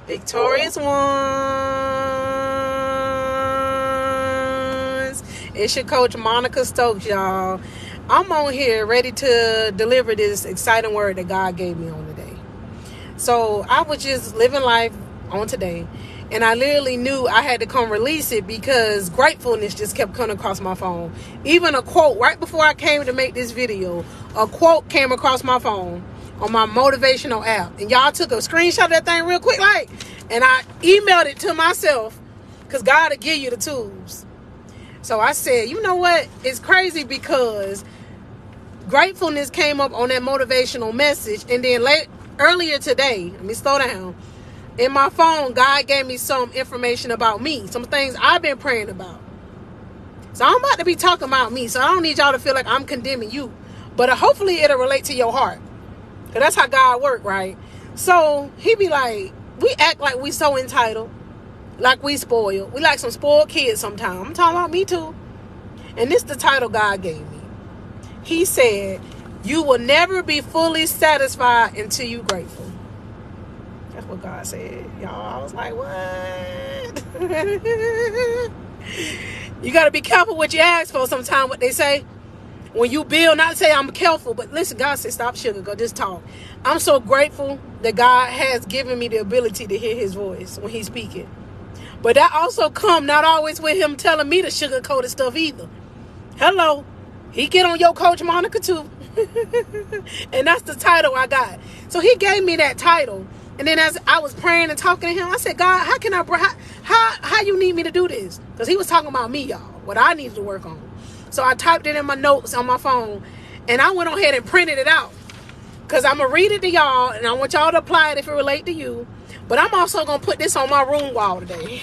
Victorious ones. It's your coach, Monica Stokes, y'all. I'm on here ready to deliver this exciting word that God gave me on today. So I was just living life on today, and I literally knew I had to come release it because gratefulness just kept coming across my phone. Even a quote, right before I came to make this video, a quote came across my phone on my motivational app. And y'all took a screenshot of that thing real quick, and I emailed it to myself because God will give you the tools. So I said, you know what? It's crazy because gratefulness came up on that motivational message. And then earlier today, let me slow down. In my phone, God gave me some information about me, some things I've been praying about. So I'm about to be talking about me. So I don't need y'all to feel like I'm condemning you. But hopefully it'll relate to your heart. Because that's how God works, right? So he be like, we act like we so entitled. Like we spoiled. We like some spoiled kids sometimes. I'm talking about me too. And this is the title God gave me. He said, you will never be fully satisfied until you're grateful. That's what God said. Y'all, I was like, what? You got to be careful what you ask for sometimes, what they say. When you build, not to say I'm careful, but listen, God said, stop sugarcoat, just talk. I'm so grateful that God has given me the ability to hear his voice when he's speaking. But that also come not always with him telling me to sugarcoat stuff either. Hello. He get on your coach, Monica, too. And that's the title I got. So he gave me that title. And then as I was praying and talking to him, I said, God, how you need me to do this? Because he was talking about me, y'all, what I needed to work on. So I typed it in my notes on my phone, and I went on ahead and printed it out. Because I'm going to read it to y'all, and I want y'all to apply it if it relates to you. But I'm also going to put this on my room wall today.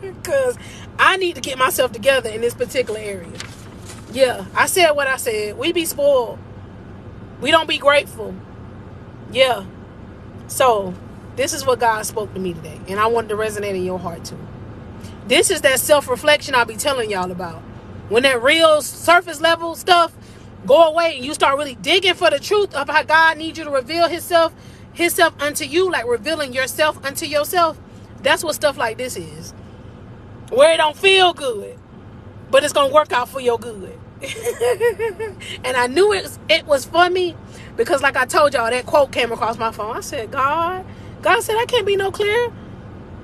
Because I need to get myself together in this particular area. Yeah, I said what I said. We be spoiled. We don't be grateful. Yeah. So, this is what God spoke to me today. And I wanted to resonate in your heart too. This is that self-reflection I'll be telling y'all about. When that real surface level stuff go away and you start really digging for the truth of how God needs you to reveal himself unto you, like revealing yourself unto yourself, that's what stuff like this is. Where it don't feel good, but it's going to work out for your good. And I knew it was for me because like I told y'all, that quote came across my phone. I said, God said, I can't be no clearer.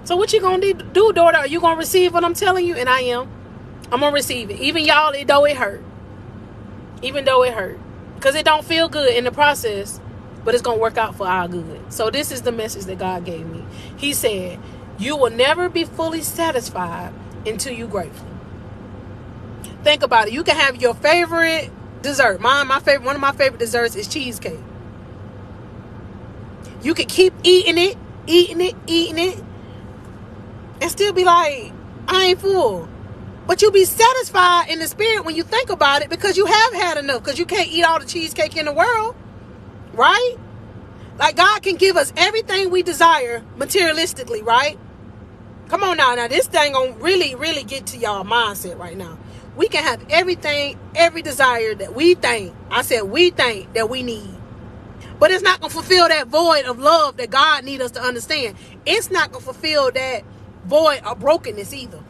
So what you going to do, daughter? Are you going to receive what I'm telling you? And I am. I'm going to receive it. Even y'all, though it hurt. Even though it hurt. Because it don't feel good in the process. But it's going to work out for our good. So this is the message that God gave me. He said, you will never be fully satisfied until you're grateful. Think about it. You can have your favorite dessert. One of my favorite desserts is cheesecake. You can keep eating it, and still be like, I ain't full. But you'll be satisfied in the spirit when you think about it because you have had enough. Because you can't eat all the cheesecake in the world. Right? Like God can give us everything we desire materialistically, right? Come on now. Now this thing gonna really, really get to y'all mindset right now. We can have everything, every desire that we think that we need. But it's not going to fulfill that void of love that God needs us to understand. It's not going to fulfill that void of brokenness either.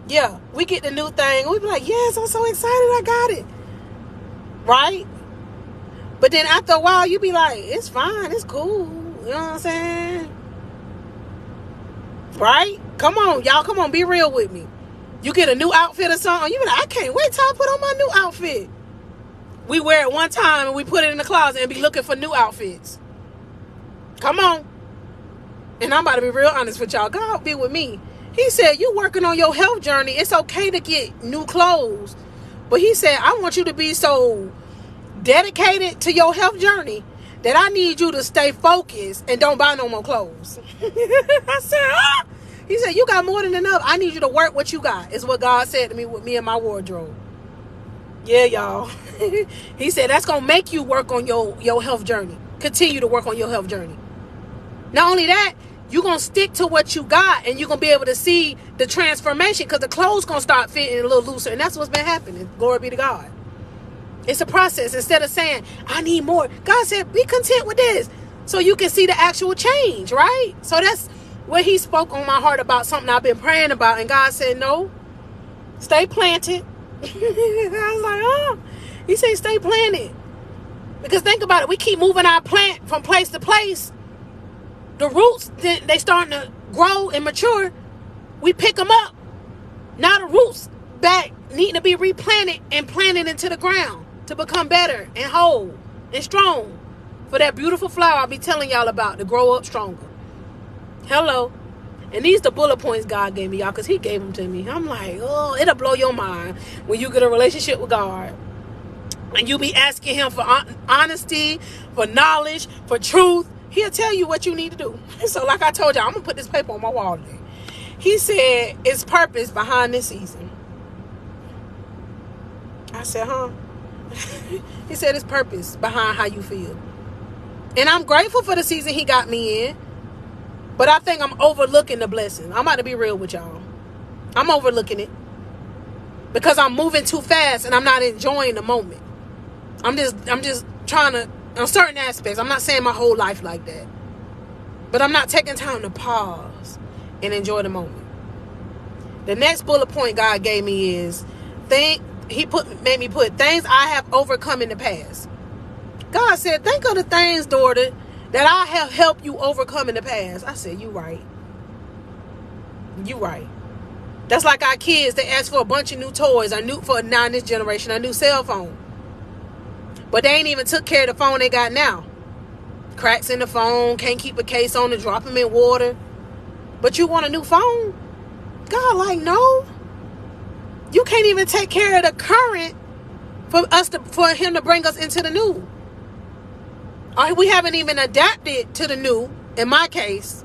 Yeah, we get the new thing. We be like, yes, I'm so excited I got it. Right? But then after a while, you be like, it's fine. It's cool. You know what I'm saying? Right? Come on, y'all. Come on, be real with me. You get a new outfit or something, you be like, I can't wait till I put on my new outfit. We wear it one time and we put it in the closet and be looking for new outfits. Come on. And I'm about to be real honest with y'all. God be with me. He said, you working on your health journey. It's okay to get new clothes. But he said, I want you to be so dedicated to your health journey that I need you to stay focused and don't buy no more clothes. I said, He said, you got more than enough. I need you to work what you got, is what God said to me with me and my wardrobe. Yeah, y'all. He said, that's going to make you work on your health journey. Continue to work on your health journey. Not only that, you're going to stick to what you got and you're going to be able to see the transformation because the clothes going to start fitting a little looser. And that's what's been happening. Glory be to God. It's a process. Instead of saying, I need more. God said, be content with this. so you can see the actual change, right? So that's what he spoke on my heart about, something I've been praying about. And God said, no, stay planted. I was like, oh. He said, stay planted. Because think about it. We keep moving our plant from place to place. The roots, they starting to grow and mature. We pick them up. Now the roots back needing to be replanted and planted into the ground to become better and whole and strong for that beautiful flower I'll be telling y'all about to grow up stronger. Hello. And these the bullet points God gave me, y'all, because he gave them to me. I'm like, oh, it'll blow your mind when you get a relationship with God. And you be asking him for honesty, for knowledge, for truth. He'll tell you what you need to do. So like I told y'all, I'm going to put this paper on my wall today. He said, it's purpose behind this season. I said, huh? He said, it's purpose behind how you feel. And I'm grateful for the season he got me in. But I think I'm overlooking the blessing. I'm about to be real with y'all. I'm overlooking it. Because I'm moving too fast and I'm not enjoying the moment. I'm just trying to, on certain aspects, I'm not saying my whole life like that. But I'm not taking time to pause and enjoy the moment. The next bullet point God gave me is, made me put things I have overcome in the past. God said, think of the things, daughter, that I have helped you overcome in the past. I said, you right. You right. That's like our kids. They ask for a bunch of new toys. Now in this generation, a new cell phone. But they ain't even took care of the phone they got now. Cracks in the phone. Can't keep a case on it. Drop them in water. But you want a new phone? God, like, no. You can't even take care of the current for him to bring us into the new. Or we haven't even adapted to the new, in my case,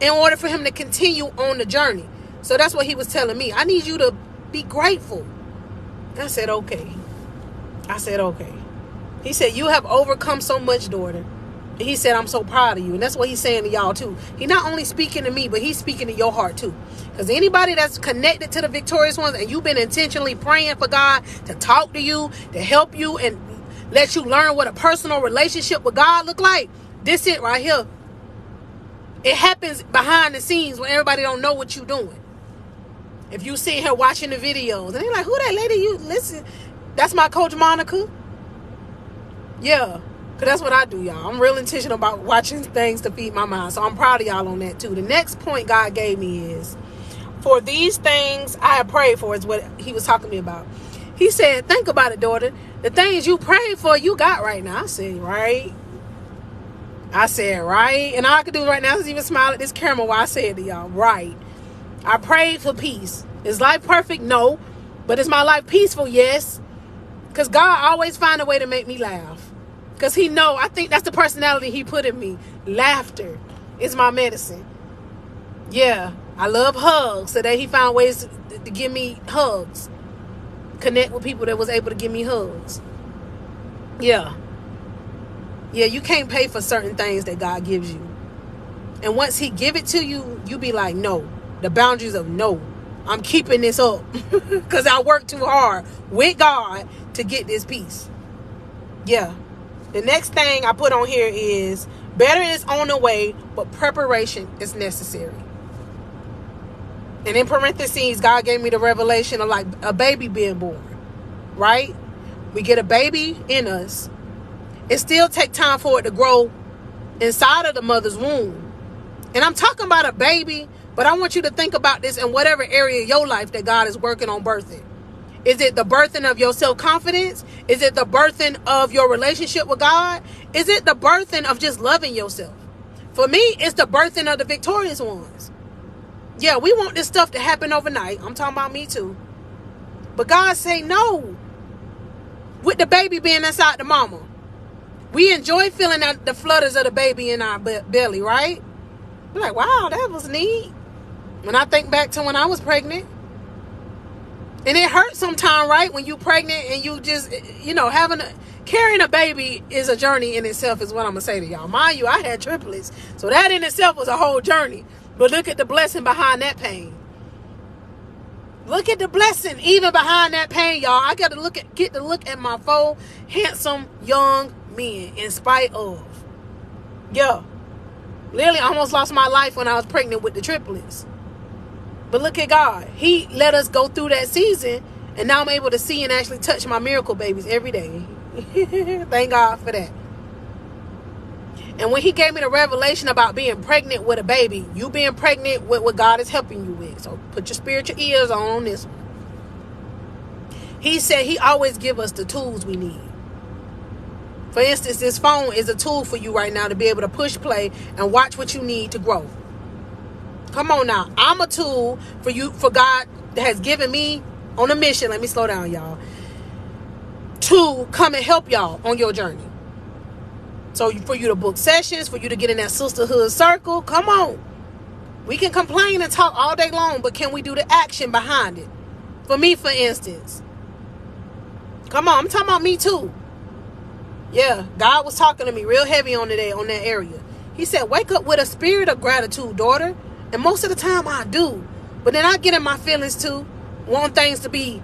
in order for him to continue on the journey. So that's what he was telling me. I need you to be grateful. I said, okay. He said, you have overcome so much, daughter. And he said, I'm so proud of you. And that's what he's saying to y'all too. He's not only speaking to me, but he's speaking to your heart too. Because anybody that's connected to the victorious ones and you've been intentionally praying for God to talk to you, to help you and let you learn what a personal relationship with God look like, this it right here. It happens behind the scenes when everybody don't know what you're doing. If you sitting here watching the videos and they're like, who that lady you listen? That's my coach Monica. Yeah, because that's what I do, y'all. I'm real intentional about watching things to feed my mind. So I'm proud of y'all on that too. The next point God gave me is, for these things I have prayed for, is what he was talking to me about. He said, think about it, daughter. The things you prayed for, you got right now. I said, right. And all I could do right now is even smile at this camera while I said to y'all, right. I prayed for peace. Is life perfect? No. But is my life peaceful? Yes. Because God always find a way to make me laugh. Because he know, I think that's the personality he put in me. Laughter is my medicine. Yeah. I love hugs. So that he found ways to give me hugs. Connect with people that was able to give me hugs. Yeah, you can't pay for certain things that God gives you. And once he give it to you, you be like, no. The boundaries of no. I'm keeping this up. Because I worked too hard with God to get this peace. Yeah. The next thing I put on here is, better is on the way, but preparation is necessary. And in parentheses, God gave me the revelation of like a baby being born, right? We get a baby in us. It still takes time for it to grow inside of the mother's womb. And I'm talking about a baby, but I want you to think about this in whatever area of your life that God is working on birthing. Is it the birthing of your self-confidence? Is it the birthing of your relationship with God? Is it the birthing of just loving yourself? For me, it's the birthing of the victorious ones. Yeah, we want this stuff to happen overnight. I'm talking about me too. But God say no. With the baby being inside the mama. We enjoy feeling the flutters of the baby in our belly, right? We're like, wow, that was neat. When I think back to when I was pregnant. And it hurts sometimes, right? When you're pregnant and you just, carrying a baby is a journey in itself, is what I'm going to say to y'all. Mind you, I had triplets. So that in itself was a whole journey. But look at the blessing behind that pain. Look at the blessing even behind that pain, y'all. I get to look at my 4 handsome young men in spite of. Yeah. Literally almost lost my life when I was pregnant with the triplets. But look at God. He let us go through that season, and now I'm able to see and actually touch my miracle babies every day. Thank God for that. And when he gave me the revelation about being pregnant with a baby, you being pregnant with what God is helping you with. So put your spiritual ears on this one. He said he always give us the tools we need. For instance, this phone is a tool for you right now to be able to push play and watch what you need to grow. Come on now. I'm a tool for you, for God has given me on a mission. Let me slow down, y'all. To come and help y'all on your journey. So for you to book sessions, for you to get in that sisterhood circle, come on. We can complain and talk all day long, but can we do the action behind it? For me, for instance. Come on, I'm talking about me too. Yeah, God was talking to me real heavy on today on that area. He said, wake up with a spirit of gratitude, daughter. And most of the time I do. But then I get in my feelings too, want things to be.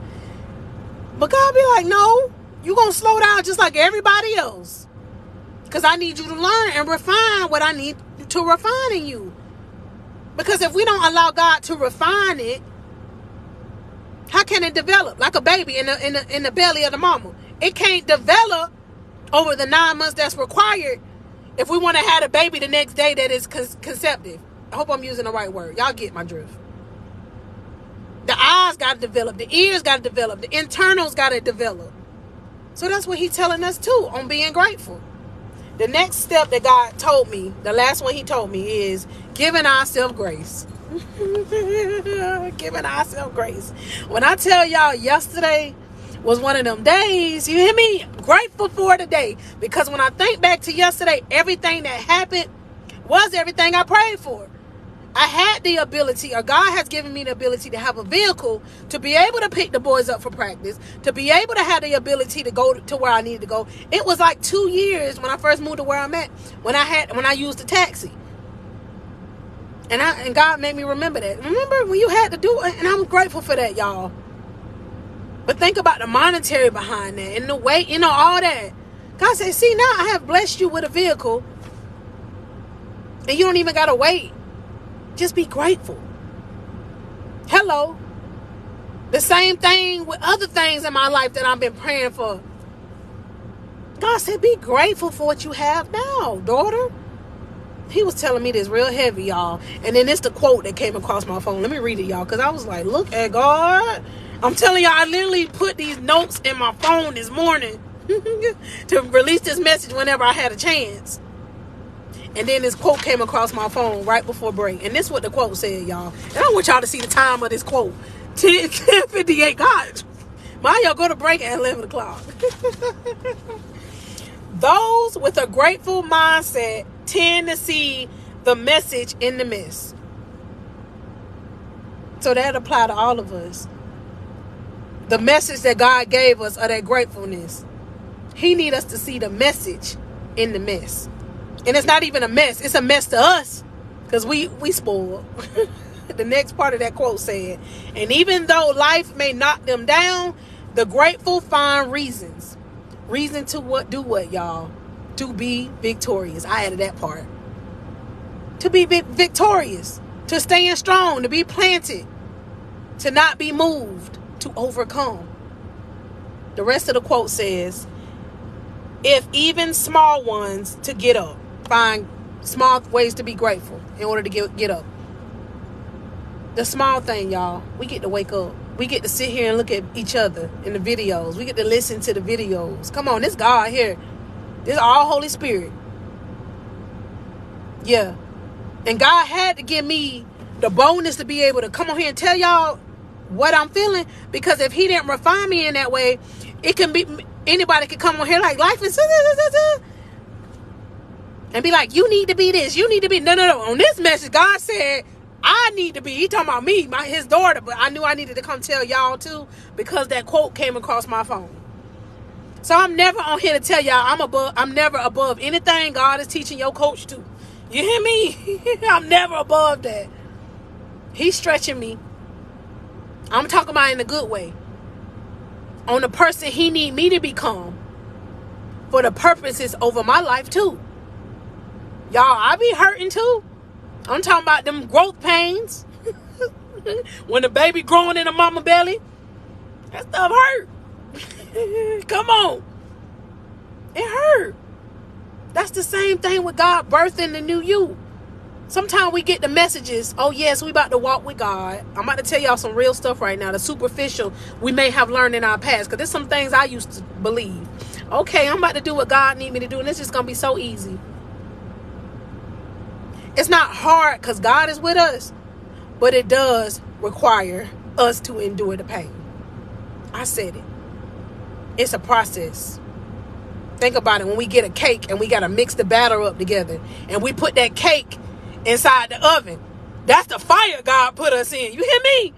But God be like, no, you're going to slow down just like everybody else. Because I need you to learn and refine what I need to refine in you. Because if we don't allow God to refine it, how can it develop? Like a baby in the belly of the mama. It can't develop over the 9 months that's required if we want to have a baby the next day that is conceptive. I hope I'm using the right word. Y'all get my drift. The eyes got to develop. The ears got to develop. The internals got to develop. So that's what he's telling us too on being grateful. The next step that God told me, the last one he told me, is giving ourselves grace. Giving ourselves grace. When I tell y'all yesterday was one of them days, you hear me? Grateful for today. Because when I think back to yesterday, everything that happened was everything I prayed for. I had the ability, or God has given me the ability to have a vehicle to be able to pick the boys up for practice, to be able to have the ability to go to where I needed to go. It was like 2 years when I first moved to where I'm at, when I used a taxi. And God made me remember that. Remember when you had to do it? And I'm grateful for that, y'all. But think about the monetary behind that and the weight, all that. God said, see, now I have blessed you with a vehicle and you don't even got to wait. Just be grateful. Hello. The same thing with other things in my life that I've been praying for. God said, be grateful for what you have now, daughter. He was telling me this real heavy, y'all. And then it's the quote that came across my phone. Let me read it, y'all, because I was like, look at God. I'm telling y'all, I literally put these notes in my phone this morning to release this message whenever I had a chance. And then this quote came across my phone right before break. And this is what the quote said, y'all. And I want y'all to see the time of this quote. 10:58. God, mind y'all go to break at 11 o'clock. Those with a grateful mindset tend to see the message in the mess. So that apply to all of us. The message that God gave us of that gratefulness. He need us to see the message in the mess. And it's not even a mess. It's a mess to us. Because we spoiled. The next part of that quote said, and even though life may knock them down, the grateful find reasons. Reason to do what, y'all? To be victorious. I added that part. To be victorious. To stand strong. To be planted. To not be moved. To overcome. The rest of the quote says, if even small ones, to get up. Find small ways to be grateful in order to get up. The small thing, y'all. We get to wake up. We get to sit here and look at each other in the videos. We get to listen to the videos. Come on, this God here. This all Holy Spirit. Yeah. And God had to give me the boldness to be able to come on here and tell y'all what I'm feeling. Because if he didn't refine me in that way, it can be, anybody can come on here like life is and be like, you need to be this. You need to be, no. On this message, God said, I need to be, he talking about me, his daughter, but I knew I needed to come tell y'all too, because that quote came across my phone. So I'm never on here to tell y'all I'm never above anything God is teaching your coach to. You hear me? I'm never above that. He's stretching me. I'm talking about in a good way. On the person he need me to become for the purposes over my life too. Y'all, I be hurting too. I'm talking about them growth pains. When the baby growing in the mama belly, that stuff hurt. Come on. It hurt. That's the same thing with God birthing the new you. Sometimes we get the messages, oh yes, we about to walk with God. I'm about to tell y'all some real stuff right now. The superficial we may have learned in our past. Because there's some things I used to believe. Okay, I'm about to do what God need me to do. And it's just going to be so easy. It's not hard because God is with us. But it does require us to endure the pain. I said it. It's a process. Think about it. When we get a cake and we got to mix the batter up together. And we put that cake inside the oven. That's the fire God put us in. You hear me?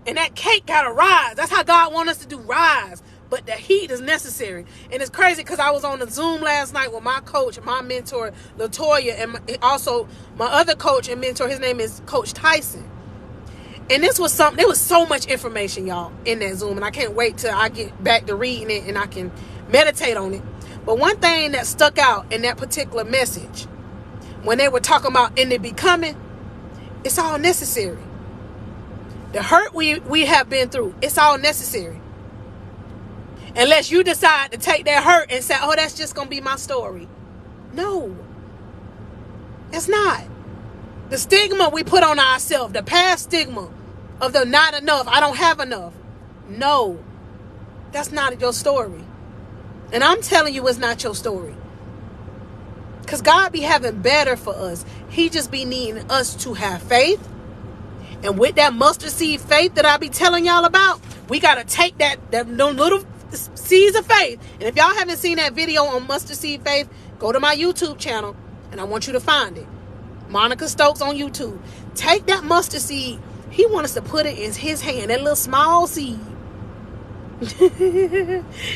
And that cake got to rise. That's how God wants us to do, rise. But the heat is necessary. And it's crazy because I was on the Zoom last night with my coach, my mentor, Latoya, and also my other coach and mentor. His name is Coach Tyson. And this was something, there was so much information, y'all, in that Zoom. And I can't wait till I get back to reading it and I can meditate on it. But one thing that stuck out in that particular message, when they were talking about in the becoming, it's all necessary. The hurt we have been through, it's all necessary. Unless you decide to take that hurt and say, oh, that's just going to be my story. No, it's not. The stigma we put on ourselves, the past stigma of the not enough, I don't have enough. No, that's not your story. And I'm telling you, it's not your story. Because God be having better for us. He just be needing us to have faith. And with that mustard seed faith that I be telling y'all about, we got to take that little seeds of faith. And if y'all haven't seen that video on mustard seed faith, go to my YouTube channel and I want you to find it. Monica Stokes on YouTube. Take that mustard seed. He wants us to put it in his hand, that little small seed.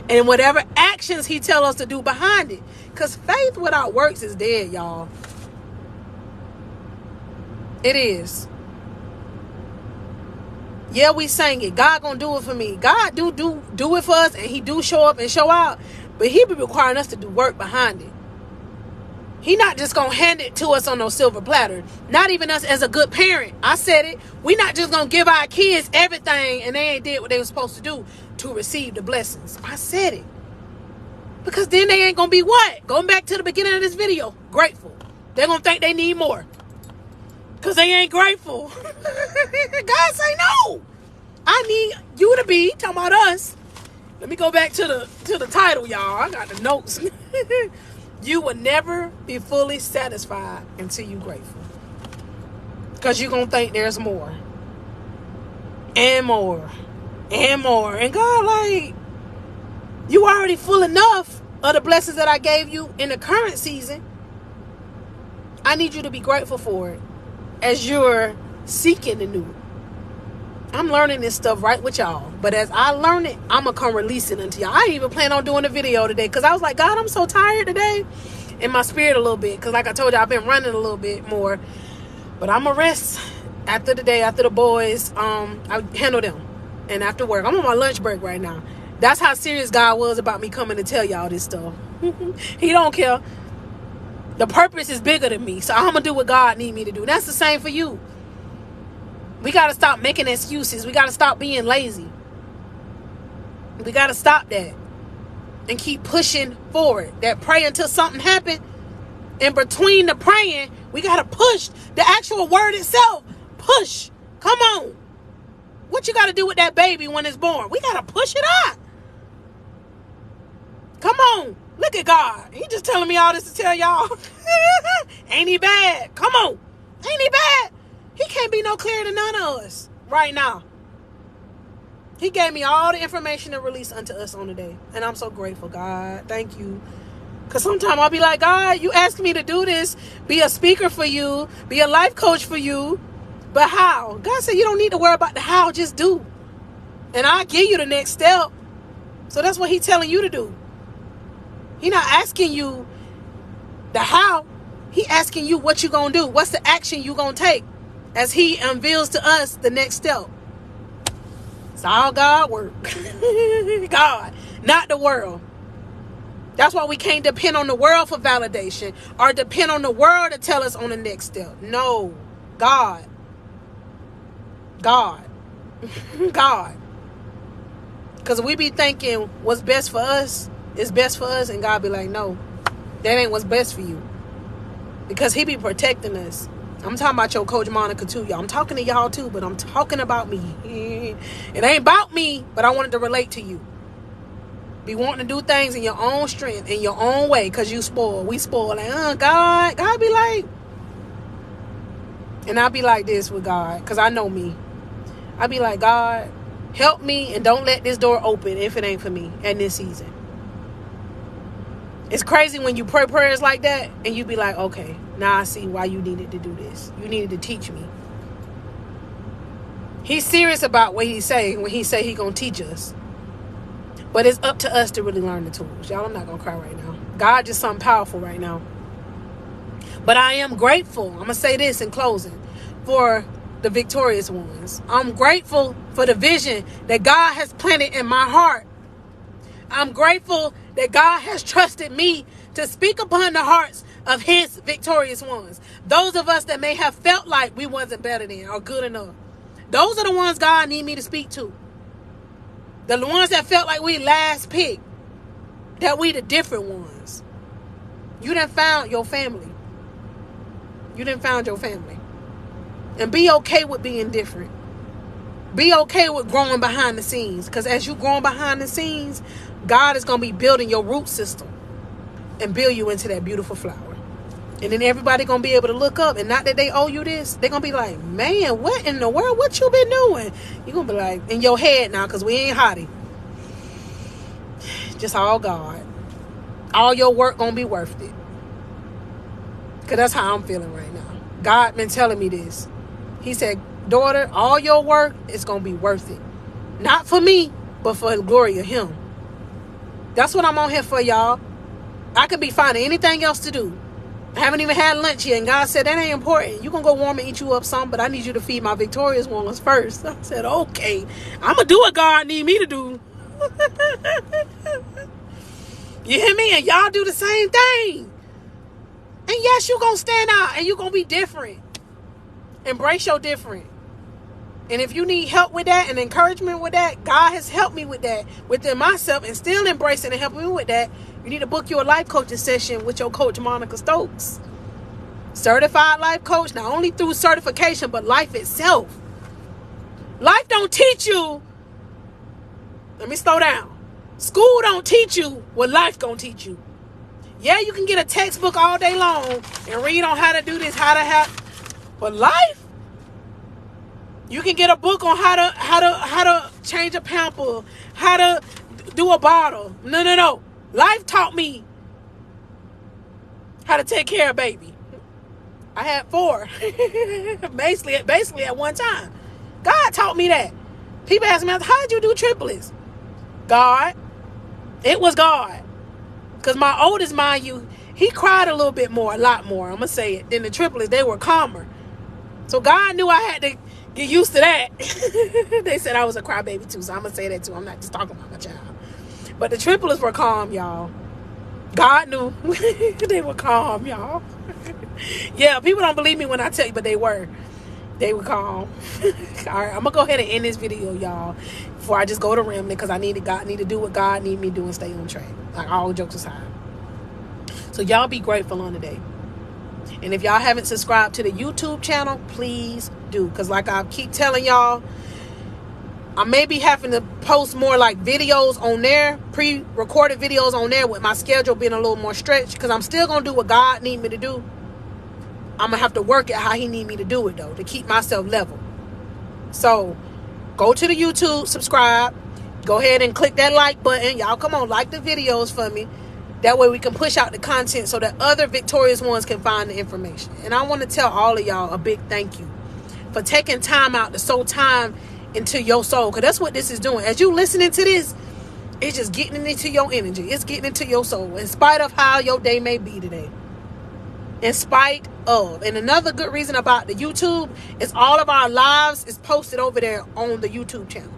And whatever actions he tell us to do behind it. Because faith without works is dead, y'all. It is. Yeah, we sang it. God gonna do it for me. God do it for us, and he do show up and show out. But he be requiring us to do work behind it. He not just gonna hand it to us on no silver platter. Not even us as a good parent. I said it. We not just gonna give our kids everything and they ain't did what they were supposed to do to receive the blessings. I said it. Because then they ain't gonna be what? Going back to the beginning of this video. Grateful. They're gonna think they need more. Because they ain't grateful. God say no. I need you to be talking about us. Let me go back to the title, y'all. I got the notes. You will never be fully satisfied until you're grateful. Because you're going to think there's more. And more. And more. And God, like, you already full enough of the blessings that I gave you in the current season. I need you to be grateful for it as you're seeking the new. I'm learning this stuff right with y'all. But as I learn it, I'm going to come release it unto y'all. I didn't even plan on doing a video today because I was like, God, I'm so tired today in my spirit a little bit. Because like I told you, I've been running a little bit more. But I'm going to rest after the day, after the boys. I handle them. And after work. I'm on my lunch break right now. That's how serious God was about me coming to tell y'all this stuff. He don't care. The purpose is bigger than me. So I'm going to do what God need me to do. That's the same for you. We got to stop making excuses. We got to stop being lazy. We got to stop that. And keep pushing forward. That pray until something happens. In between the praying, we got to push. The actual word itself. Push. Come on. What you got to do with that baby when it's born? We got to push it out. Come on. Look at God. He just telling me all this to tell y'all. Ain't he bad? Come on. Ain't he bad? He can't be no clearer than none of us right now. He gave me all the information to release unto us on the day. And I'm so grateful, God. Thank you. Because sometimes I'll be like, God, you asked me to do this. Be a speaker for you. Be a life coach for you. But how? God said you don't need to worry about the how. Just do. And I'll give you the next step. So that's what he's telling you to do. He's not asking you the how. He asking you what you going to do. What's the action you going to take? As he unveils to us the next step. It's all God work. God, not the world. That's why we can't depend on the world for validation or depend on the world to tell us on the next step. No. God. God. God. Because we be thinking what's best for us is best for us, and God be like, no, that ain't what's best for you. Because he be protecting us. I'm talking about your Coach Monica too, y'all. I'm talking to y'all too, but I'm talking about me. It ain't about me, but I wanted to relate to you. Be wanting to do things in your own strength, in your own way, because you spoil. We spoil. Like, God. God be like, and I be like this with God, because I know me. I be like, God, help me and don't let this door open if it ain't for me in this season. It's crazy when you pray prayers like that and you be like, okay, now I see why you needed to do this. You needed to teach me. He's serious about what he's saying when he say he gonna teach us. But it's up to us to really learn the tools. Y'all, I'm not gonna cry right now. God just something powerful right now. But I am grateful. I'm gonna say this in closing for the victorious ones. I'm grateful for the vision that God has planted in my heart. I'm grateful that God has trusted me to speak upon the hearts of his victorious ones. Those of us that may have felt like we wasn't better than or good enough. Those are the ones God need me to speak to. The ones that felt like we last pick. That we the different ones. You done found your family. You done found your family. And be okay with being different. Be okay with growing behind the scenes. Because as you growing behind the scenes, God is going to be building your root system. And build you into that beautiful flower. And then everybody going to be able to look up. And not that they owe you this. They're going to be like, man, what in the world? What you been doing? You're going to be like, in your head now. Because we ain't hottie. Just all God. All your work going to be worth it. Because that's how I'm feeling right now. God been telling me this. He said, daughter, all your work is going to be worth it. Not for me, but for the glory of him. That's what I'm on here for, y'all. I could be finding anything else to do. I haven't even had lunch yet. And God said, that ain't important. You're going to go warm and eat you up some, but I need you to feed my victorious ones first. I said, okay. I'm going to do what God need me to do. You hear me? And y'all do the same thing. And yes, you're going to stand out and you're going to be different. Embrace your different. And if you need help with that and encouragement with that, God has helped me with that within myself and still embracing and helping me with that. You need to book your life coaching session with your coach, Monica Stokes. Certified life coach, not only through certification, but life itself. Life don't teach you. Let me slow down. School don't teach you what life gonna teach you. Yeah, you can get a textbook all day long and read on how to do this, how to have, but life, you can get a book on how to change a pamper, how to do a bottle. No. Life taught me how to take care of baby. I had 4, basically at one time. God taught me that. People ask me, how did you do triplets? God. It was God. Because my oldest, mind you, he cried a little bit more, a lot more, I'm going to say it, than the triplets. They were calmer. So God knew I had to get used to that. They said I was a crybaby too, so I'm going to say that too. I'm not just talking about my child. But the triplets were calm, y'all. God knew. They were calm, y'all. Yeah, people don't believe me when I tell you, but they were. They were calm. All right, I'm going to go ahead and end this video, y'all, before I just go to Remnant, because I need to do what God need me to do and stay on track. Like, all jokes aside. So y'all be grateful on the day. And if y'all haven't subscribed to the YouTube channel, please do. Because like I keep telling y'all, I may be having to post more like videos on there, pre-recorded videos on there with my schedule being a little more stretched. Because I'm still going to do what God need me to do. I'm going to have to work at how he need me to do it, though, to keep myself level. So, go to the YouTube, subscribe. Go ahead and click that like button. Y'all, come on, like the videos for me. That way we can push out the content so that other victorious ones can find the information. And I want to tell all of y'all a big thank you for taking time out to sow time into your soul. Because that's what this is doing. As you listening to this, it's just getting into your energy. It's getting into your soul. In spite of how your day may be today. In spite of. And another good reason about the YouTube is all of our lives is posted over there on the YouTube channel.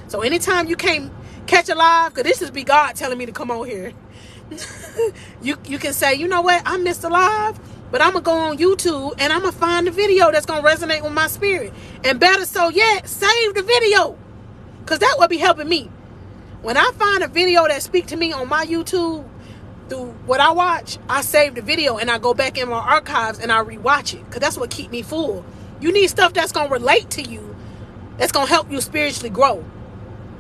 So anytime you can't catch a live, because this just be God telling me to come on here. You can say, you know what, I missed a live, but I'm going to go on YouTube and I'm going to find the video that's going to resonate with my spirit. And better so yet, save the video. Because that would be helping me. When I find a video that speaks to me on my YouTube, through what I watch, I save the video and I go back in my archives and I rewatch it. Because that's what keep me full. You need stuff that's going to relate to you. That's going to help you spiritually grow.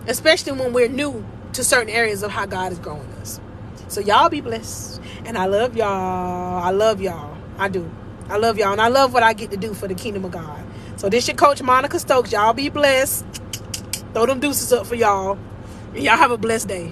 Especially when we're new to certain areas of how God is growing us. So y'all be blessed. And I love y'all. I love y'all. I do. I love y'all. And I love what I get to do for the kingdom of God. So this your coach, Monica Stokes. Y'all be blessed. Throw them deuces up for y'all. And y'all have a blessed day.